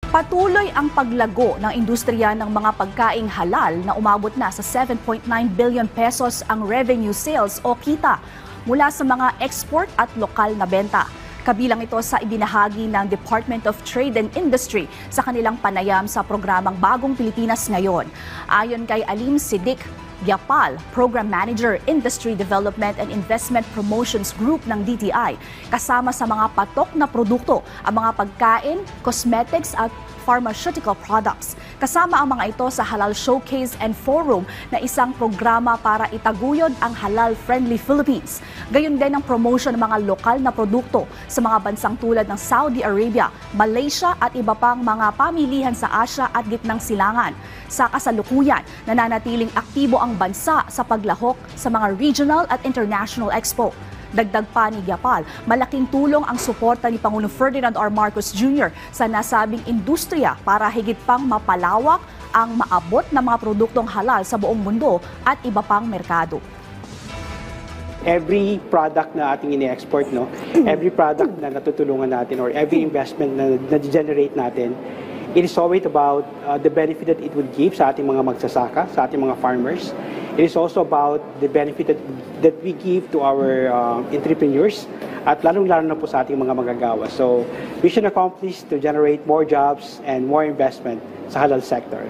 Patuloy ang paglago ng industriya ng mga pagkaing halal na umabot na sa 7.9 billion pesos ang revenue sales o kita mula sa mga export at lokal na benta. Kabilang ito sa ibinahagi ng Department of Trade and Industry sa kanilang panayam sa programang Bagong Pilipinas Ngayon. Ayon kay Alim Siddiq Gyapal, Program Manager, Industry Development and Investment Promotions Group ng DTI, kasama sa mga patok na produkto ang mga pagkain, cosmetics at pharmaceutical products. Kasama ang mga ito sa Halal Showcase and Forum na isang programa para itaguyod ang halal-friendly Philippines. Gayon din ang promotion ng mga lokal na produkto sa mga bansang tulad ng Saudi Arabia, Malaysia at iba pang mga pamilihan sa Asia at Gitnang Silangan. Sa kasalukuyan, nananatiling aktibo ang bansa sa paglahok sa mga regional at international expo. Dagdag pa ni Gyapal, malaking tulong ang suporta ni Pangulong Ferdinand R. Marcos Jr. sa nasabing industriya para higit pang mapalawak ang maabot na mga produktong halal sa buong mundo at iba pang merkado. Every product na ating ini-export, every product na natutulungan natin or every investment na na-generate natin, it is always about the benefit that it would give sa ating mga magsasaka, sa ating mga farmers. It is also about the benefit that we give to our entrepreneurs at lalong-lalo na po sa ating mga manggagawa. So, mission accomplished to generate more jobs and more investment sa halal sector.